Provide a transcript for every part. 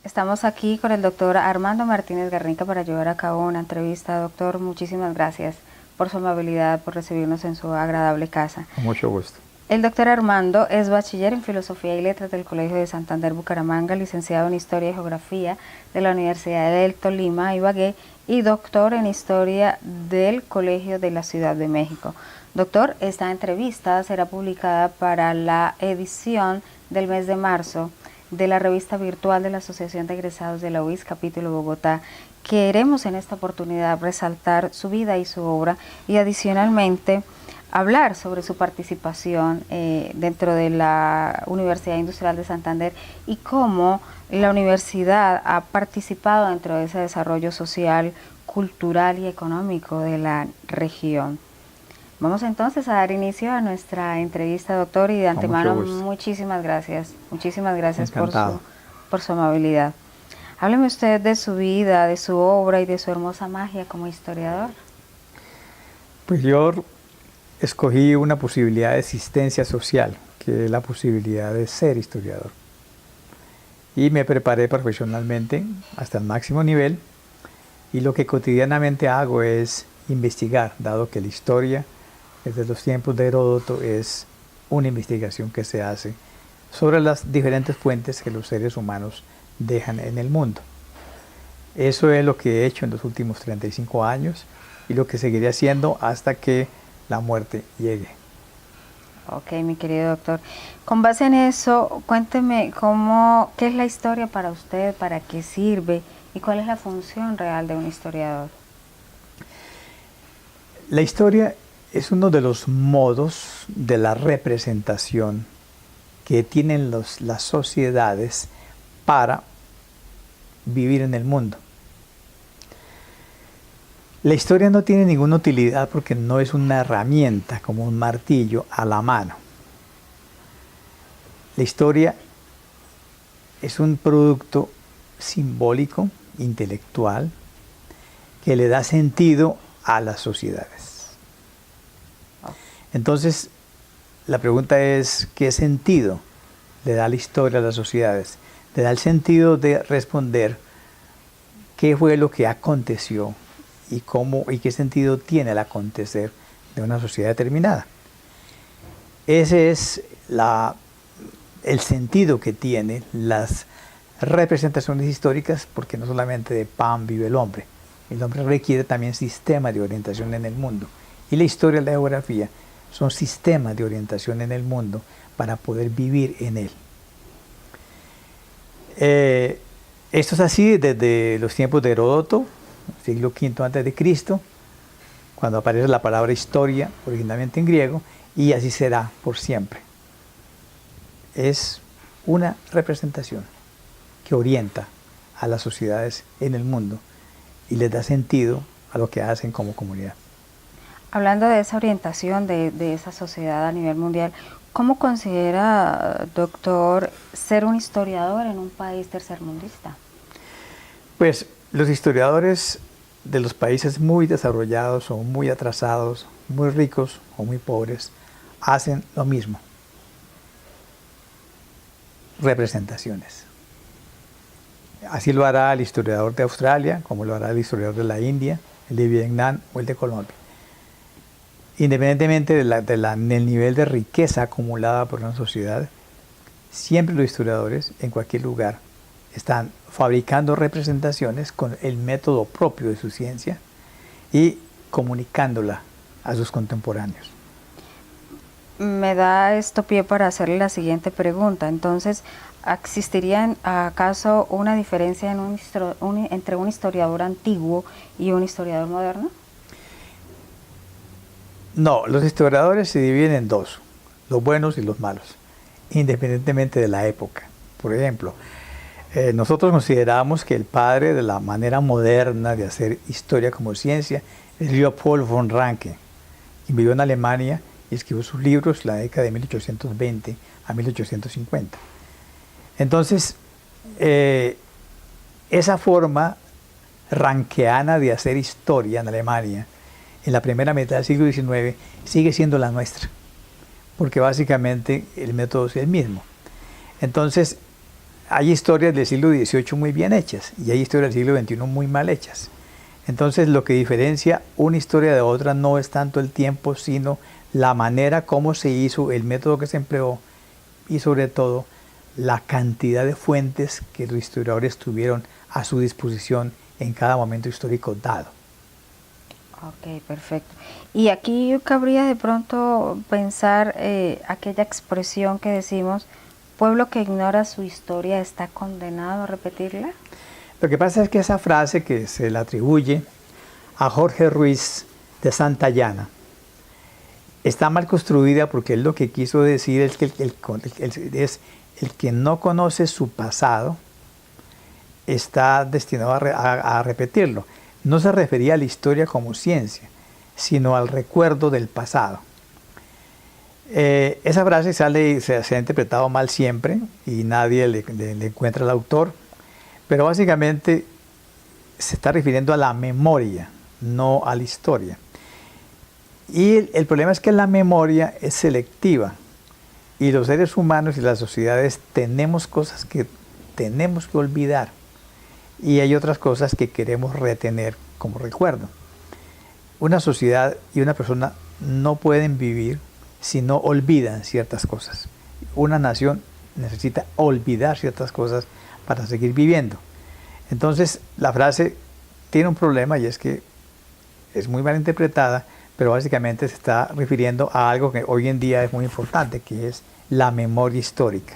Estamos aquí con el doctor Armando Martínez Garnica para llevar a cabo una entrevista. Doctor, muchísimas gracias por su amabilidad, por recibirnos en su agradable casa. Con mucho gusto. El doctor Armando es bachiller en Filosofía y Letras del Colegio de Santander Bucaramanga, licenciado en Historia y Geografía de la Universidad del Tolima, Ibagué, y doctor en Historia del Colegio de la Ciudad de México. Doctor, esta entrevista será publicada para la edición del mes de marzo de la revista virtual de la Asociación de Egresados de la UIS, capítulo Bogotá. Queremos en esta oportunidad resaltar su vida y su obra y adicionalmente hablar sobre su participación dentro de la Universidad Industrial de Santander y cómo la universidad ha participado dentro de ese desarrollo social, cultural y económico de la región. Vamos entonces a dar inicio a nuestra entrevista, doctor, y de antemano muchísimas gracias por su amabilidad. Hábleme usted de su vida, de su obra y de su hermosa magia como historiador. Pues yo escogí una posibilidad de existencia social, que es la posibilidad de ser historiador. Y me preparé profesionalmente hasta el máximo nivel, y lo que cotidianamente hago es investigar, dado que la historia desde los tiempos de Heródoto es una investigación que se hace sobre las diferentes fuentes que los seres humanos dejan en el mundo. Eso es lo que he hecho en los últimos 35 años y lo que seguiré haciendo hasta que la muerte llegue. Ok, mi querido doctor. Con base en eso, cuénteme qué es la historia para usted, para qué sirve y cuál es la función real de un historiador. La historia es uno de los modos de la representación que tienen las sociedades para vivir en el mundo. La historia no tiene ninguna utilidad porque no es una herramienta como un martillo a la mano. La historia es un producto simbólico, intelectual, que le da sentido a las sociedades. Entonces, la pregunta es, ¿qué sentido le da la historia a las sociedades? Le da el sentido de responder qué fue lo que aconteció y cómo y qué sentido tiene el acontecer de una sociedad determinada. Ese es el sentido que tienen las representaciones históricas, porque no solamente de pan vive el hombre requiere también sistema de orientación en el mundo. Y la historia y la geografía son sistemas de orientación en el mundo para poder vivir en él. Esto es así desde los tiempos de Heródoto, siglo V a.C., cuando aparece la palabra historia, originalmente en griego, y así será por siempre. Es una representación que orienta a las sociedades en el mundo y les da sentido a lo que hacen como comunidad. Hablando de esa orientación de esa sociedad a nivel mundial, ¿cómo considera, doctor, ser un historiador en un país tercermundista? Pues los historiadores de los países muy desarrollados o muy atrasados, muy ricos o muy pobres, hacen lo mismo. Representaciones. Así lo hará el historiador de Australia, como lo hará el historiador de la India, el de Vietnam o el de Colombia. Independientemente del nivel de riqueza acumulada por una sociedad, siempre los historiadores, en cualquier lugar, están fabricando representaciones con el método propio de su ciencia y comunicándola a sus contemporáneos. Me da esto pie para hacerle la siguiente pregunta. Entonces, ¿existiría acaso una diferencia entre un historiador antiguo y un historiador moderno? No, los historiadores se dividen en dos, los buenos y los malos, independientemente de la época. Por ejemplo, nosotros consideramos que el padre de la manera moderna de hacer historia como ciencia es Leopold von Ranke, quien vivió en Alemania y escribió sus libros en la década de 1820 a 1850. Entonces, esa forma rankeana de hacer historia en Alemania en la primera mitad del siglo XIX sigue siendo la nuestra, porque básicamente el método es el mismo. Entonces, hay historias del siglo XVIII muy bien hechas y hay historias del siglo XXI muy mal hechas. Entonces lo que diferencia una historia de otra no es tanto el tiempo, sino la manera como se hizo, el método que se empleó y sobre todo la cantidad de fuentes que los historiadores tuvieron a su disposición en cada momento histórico dado. Ok, perfecto. Y aquí cabría de pronto pensar aquella expresión que decimos, pueblo que ignora su historia está condenado a repetirla. Lo que pasa es que esa frase que se le atribuye a Jorge Ruiz de Santayana está mal construida porque él lo que quiso decir es que el que no conoce su pasado está destinado a repetirlo. No se refería a la historia como ciencia, sino al recuerdo del pasado. Esa frase se ha interpretado mal siempre y nadie le encuentra al autor, pero básicamente se está refiriendo a la memoria, no a la historia. Y el problema es que la memoria es selectiva y los seres humanos y las sociedades tenemos cosas que tenemos que olvidar y hay otras cosas que queremos retener como recuerdo. Una sociedad y una persona no pueden vivir si no olvidan ciertas cosas. Una nación necesita olvidar ciertas cosas para seguir viviendo. Entonces la frase tiene un problema y es que es muy mal interpretada, pero básicamente se está refiriendo a algo que hoy en día es muy importante, que es la memoria histórica.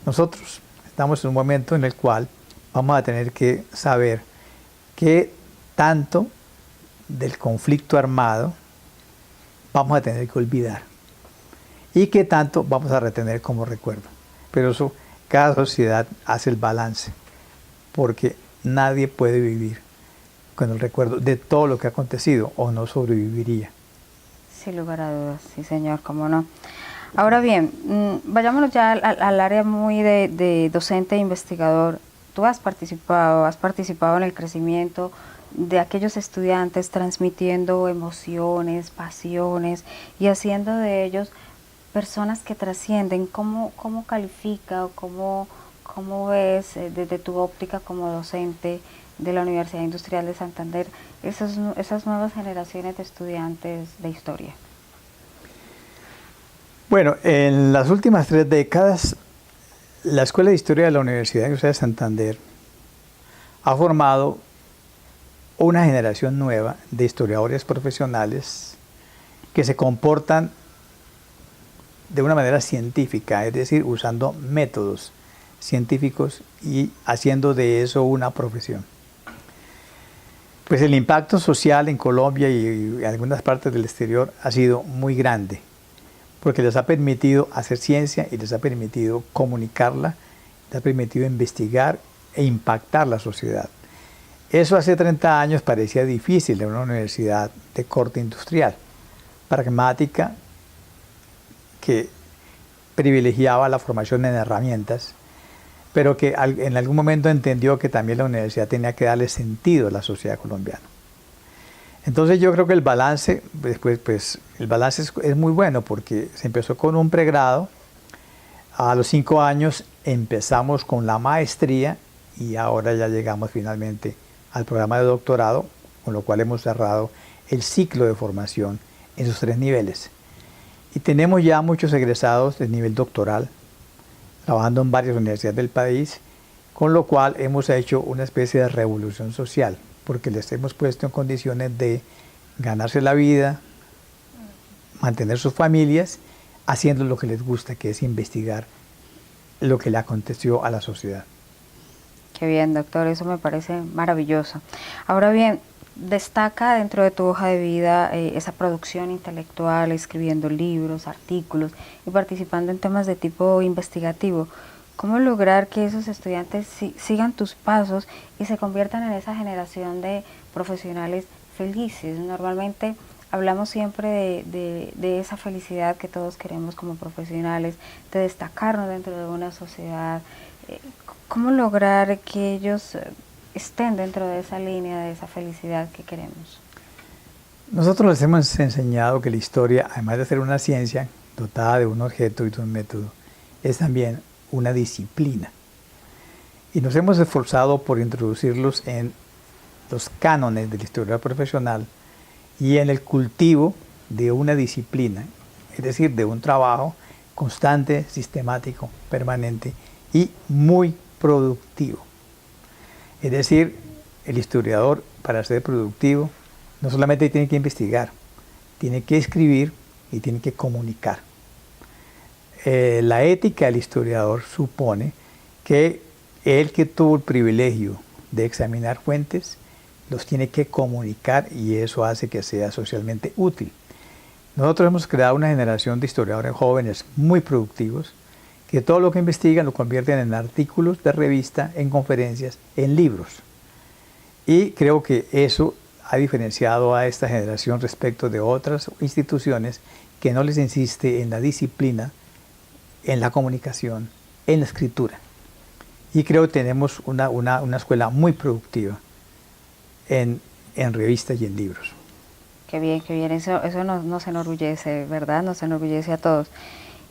Nosotros estamos en un momento en el cual vamos a tener que saber qué tanto del conflicto armado vamos a tener que olvidar y qué tanto vamos a retener como recuerdo. Pero eso, cada sociedad hace el balance, porque nadie puede vivir con el recuerdo de todo lo que ha acontecido o no sobreviviría. Sin lugar a dudas, sí señor, cómo no. Ahora bien, vayámonos ya al área muy de docente e investigador. Tú has participado en el crecimiento de aquellos estudiantes, transmitiendo emociones, pasiones y haciendo de ellos personas que trascienden. ¿Cómo califica o cómo ves desde tu óptica como docente de la Universidad Industrial de Santander esas nuevas generaciones de estudiantes de historia? Bueno, en las últimas 3 décadas, la Escuela de Historia de la Universidad Industrial de Santander ha formado una generación nueva de historiadores profesionales que se comportan de una manera científica, es decir, usando métodos científicos y haciendo de eso una profesión. Pues el impacto social en Colombia y en algunas partes del exterior ha sido muy grande, porque les ha permitido hacer ciencia y les ha permitido comunicarla, les ha permitido investigar e impactar la sociedad. Eso hace 30 años parecía difícil en una universidad de corte industrial, pragmática, que privilegiaba la formación en herramientas, pero que en algún momento entendió que también la universidad tenía que darle sentido a la sociedad colombiana. Entonces yo creo que el balance, el balance es muy bueno porque se empezó con un pregrado, a los 5 años empezamos con la maestría y ahora ya llegamos finalmente al programa de doctorado, con lo cual hemos cerrado el ciclo de formación en sus 3 niveles. Y tenemos ya muchos egresados de nivel doctoral, trabajando en varias universidades del país, con lo cual hemos hecho una especie de revolución social, porque les hemos puesto en condiciones de ganarse la vida, mantener sus familias, haciendo lo que les gusta, que es investigar lo que le aconteció a la sociedad. Qué bien, doctor, eso me parece maravilloso. Ahora bien, destaca dentro de tu hoja de vida esa producción intelectual, escribiendo libros, artículos y participando en temas de tipo investigativo. ¿Cómo lograr que esos estudiantes sigan tus pasos y se conviertan en esa generación de profesionales felices? Normalmente hablamos siempre de esa felicidad que todos queremos como profesionales, de destacarnos dentro de una sociedad. ¿Cómo lograr que ellos estén dentro de esa línea, de esa felicidad que queremos? Nosotros les hemos enseñado que la historia, además de ser una ciencia dotada de un objeto y de un método, es también una disciplina. y nos hemos esforzado por introducirlos en los cánones de la historia profesional y en el cultivo de una disciplina, es decir, de un trabajo constante, sistemático, permanente y muy productivo. Es decir, el historiador, para ser productivo, no solamente tiene que investigar, tiene que escribir y tiene que comunicar. La ética del historiador supone que el que tuvo el privilegio de examinar fuentes, los tiene que comunicar y eso hace que sea socialmente útil. Nosotros hemos creado una generación de historiadores jóvenes muy productivos que todo lo que investigan lo convierten en artículos de revista, en conferencias, en libros. Y creo que eso ha diferenciado a esta generación respecto de otras instituciones que no les insiste en la disciplina, en la comunicación, en la escritura. Y creo que tenemos una escuela muy productiva en revistas y en libros. Qué bien, qué bien. Eso nos enorgullece, ¿verdad? Nos enorgullece a todos.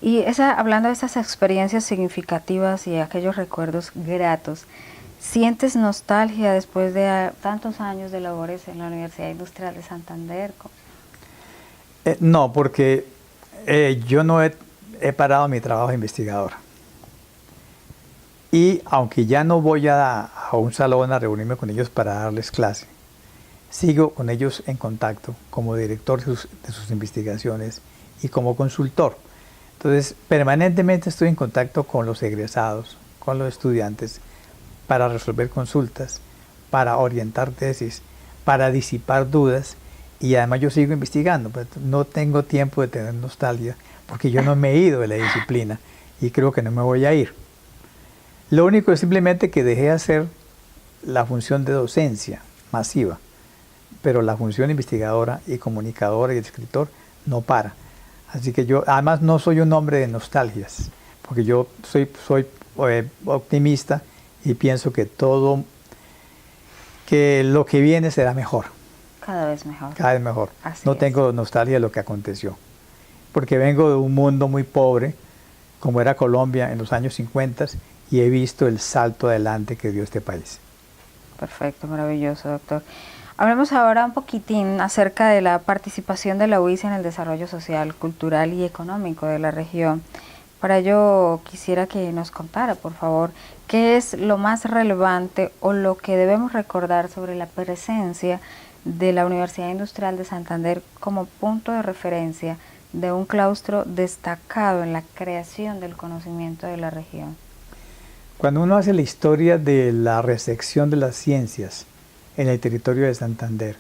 Y hablando de esas experiencias significativas y aquellos recuerdos gratos, ¿sientes nostalgia después de tantos años de labores en la Universidad Industrial de Santander? No, porque yo no he parado mi trabajo de investigador. Y aunque ya no voy a un salón a reunirme con ellos para darles clase, sigo con ellos en contacto como director de sus investigaciones y como consultor. Entonces, permanentemente estoy en contacto con los egresados, con los estudiantes, para resolver consultas, para orientar tesis, para disipar dudas, y además yo sigo investigando. Pero no tengo tiempo de tener nostalgia porque yo no me he ido de la disciplina y creo que no me voy a ir. Lo único es simplemente que dejé de hacer la función de docencia masiva, pero la función investigadora y comunicadora y escritor no para. Así que yo, además, no soy un hombre de nostalgias, porque yo soy optimista y pienso que lo que viene será mejor. Cada vez mejor. Cada vez mejor. Así no es. tengo nostalgia de lo que aconteció, porque vengo de un mundo muy pobre, como era Colombia en los años 50, y he visto el salto adelante que dio este país. Perfecto, maravilloso, doctor. Hablemos ahora un poquitín acerca de la participación de la UIS en el desarrollo social, cultural y económico de la región. Para ello quisiera que nos contara, por favor, qué es lo más relevante o lo que debemos recordar sobre la presencia de la Universidad Industrial de Santander como punto de referencia de un claustro destacado en la creación del conocimiento de la región. Cuando uno hace la historia de la recepción de las ciencias en el territorio de Santander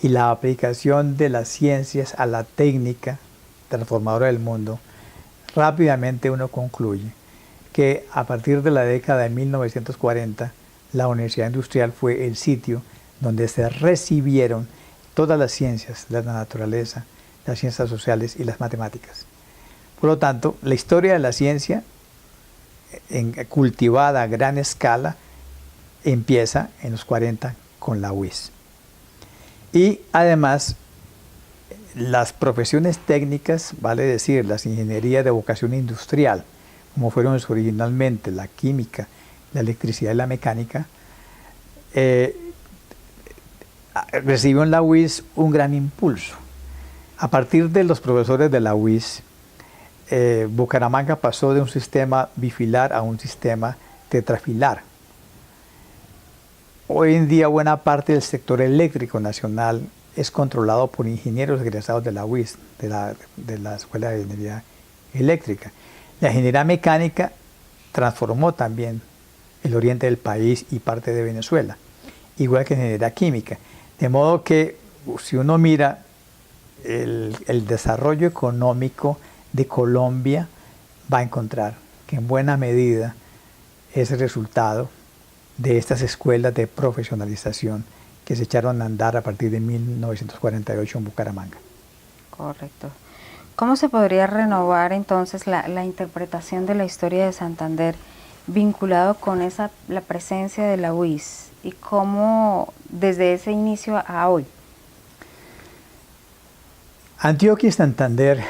y la aplicación de las ciencias a la técnica transformadora del mundo, rápidamente uno concluye que a partir de la década de 1940, la Universidad Industrial fue el sitio donde se recibieron todas las ciencias de la naturaleza, las ciencias sociales y las matemáticas. Por lo tanto, la historia de la ciencia cultivada a gran escala empieza en los 40 con la UIS. Y además, las profesiones técnicas, vale decir, las ingenierías de vocación industrial, como fueron originalmente la química, la electricidad y la mecánica, recibió en la UIS un gran impulso. A partir de los profesores de la UIS, Bucaramanga pasó de un sistema bifilar a un sistema tetrafilar. Hoy en día buena parte del sector eléctrico nacional es controlado por ingenieros egresados de la UIS, de la Escuela de Ingeniería Eléctrica. La ingeniería mecánica transformó también el oriente del país y parte de Venezuela, igual que la ingeniería química. De modo que si uno mira el desarrollo económico de Colombia, va a encontrar que en buena medida es el resultado de estas escuelas de profesionalización que se echaron a andar a partir de 1948 en Bucaramanga. Correcto. ¿Cómo se podría renovar entonces la interpretación de la historia de Santander vinculado con la presencia de la UIS y cómo desde ese inicio a hoy? Antioquia y Santander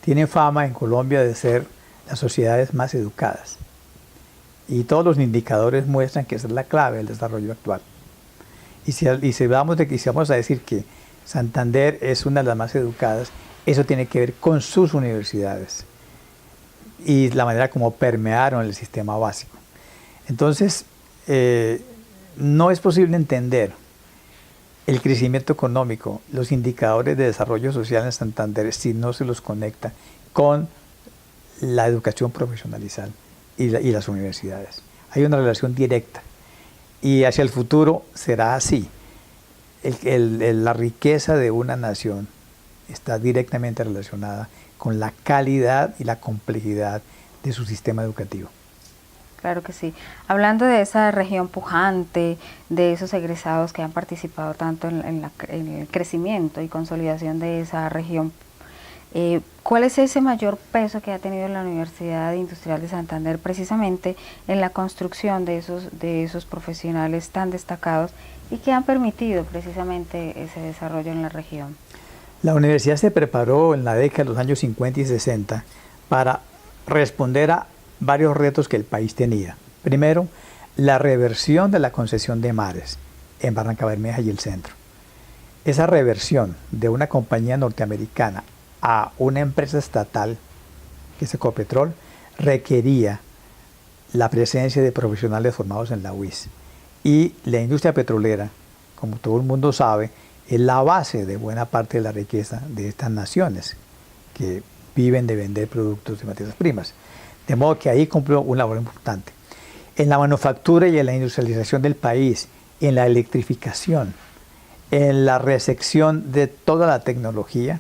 tienen fama en Colombia de ser las sociedades más educadas. Y todos los indicadores muestran que esa es la clave del desarrollo actual. Y si vamos a decir que Santander es una de las más educadas, eso tiene que ver con sus universidades y la manera como permearon el sistema básico. Entonces, no es posible entender el crecimiento económico, los indicadores de desarrollo social en Santander si no se los conecta con la educación profesionalizante y las universidades. Hay una relación directa y hacia el futuro será así. La riqueza de una nación está directamente relacionada con la calidad y la complejidad de su sistema educativo. Claro que sí. Hablando de esa región pujante, de esos egresados que han participado tanto en el crecimiento y consolidación de esa región, ¿cuál es ese mayor peso que ha tenido la Universidad Industrial de Santander precisamente en la construcción de esos profesionales tan destacados y que han permitido precisamente ese desarrollo en la región? La universidad se preparó en la década de los años 50 y 60 para responder a varios retos que el país tenía. Primero, la reversión de la concesión de mares en Barranca Bermeja y el centro. Esa reversión de una compañía norteamericana a una empresa estatal, que es Ecopetrol, requería la presencia de profesionales formados en la UIS. Y la industria petrolera, como todo el mundo sabe, es la base de buena parte de la riqueza de estas naciones que viven de vender productos de materias primas. De modo que ahí cumplió una labor importante. En la manufactura y en la industrialización del país, en la electrificación, en la recepción de toda la tecnología,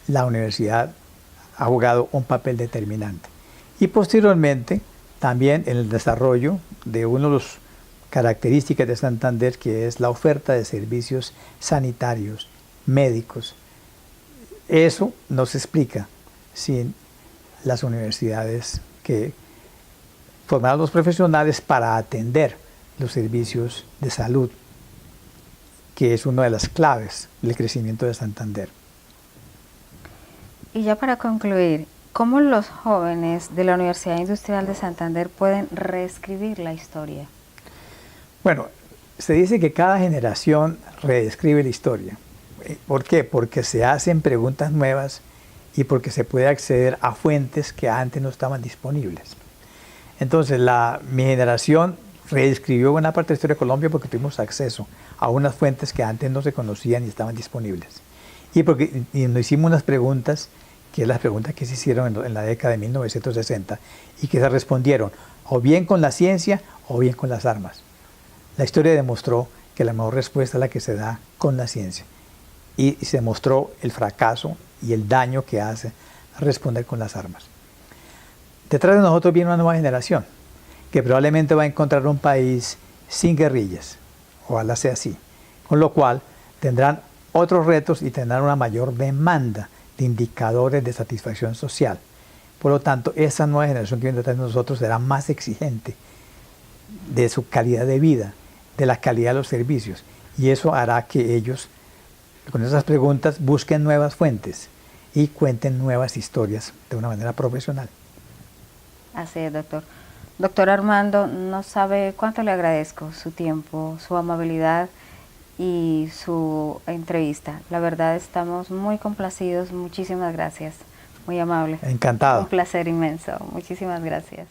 la universidad ha jugado un papel determinante. Y posteriormente, también en el desarrollo de una de las características de Santander, que es la oferta de servicios sanitarios, médicos. Eso no se explica sin las universidades que formaron los profesionales para atender los servicios de salud, que es una de las claves del crecimiento de Santander. Y ya para concluir, ¿cómo los jóvenes de la Universidad Industrial de Santander pueden reescribir la historia? Bueno, se dice que cada generación reescribe la historia. ¿Por qué? Porque se hacen preguntas nuevas y porque se puede acceder a fuentes que antes no estaban disponibles. Entonces, mi generación reescribió buena parte de la historia de Colombia porque tuvimos acceso a unas fuentes que antes no se conocían y estaban disponibles. Y nos hicimos unas preguntas, que es las preguntas que se hicieron en la década de 1960 y que se respondieron o bien con la ciencia o bien con las armas. La historia demostró que la mejor respuesta es la que se da con la ciencia. Y se mostró el fracaso y el daño que hace responder con las armas. Detrás de nosotros viene una nueva generación que probablemente va a encontrar un país sin guerrillas, ojalá sea así, con lo cual tendrán otros retos y tendrán una mayor demanda de indicadores de satisfacción social. Por lo tanto, esa nueva generación que viene detrás de nosotros será más exigente de su calidad de vida, de la calidad de los servicios, y eso hará que ellos, con esas preguntas, busquen nuevas fuentes y cuenten nuevas historias de una manera profesional. Así es, doctor. Doctor Armando, no sabe cuánto le agradezco su tiempo, su amabilidad y su entrevista. La verdad estamos muy complacidos. Muchísimas gracias. Muy amable. Encantado. Un placer inmenso. Muchísimas gracias.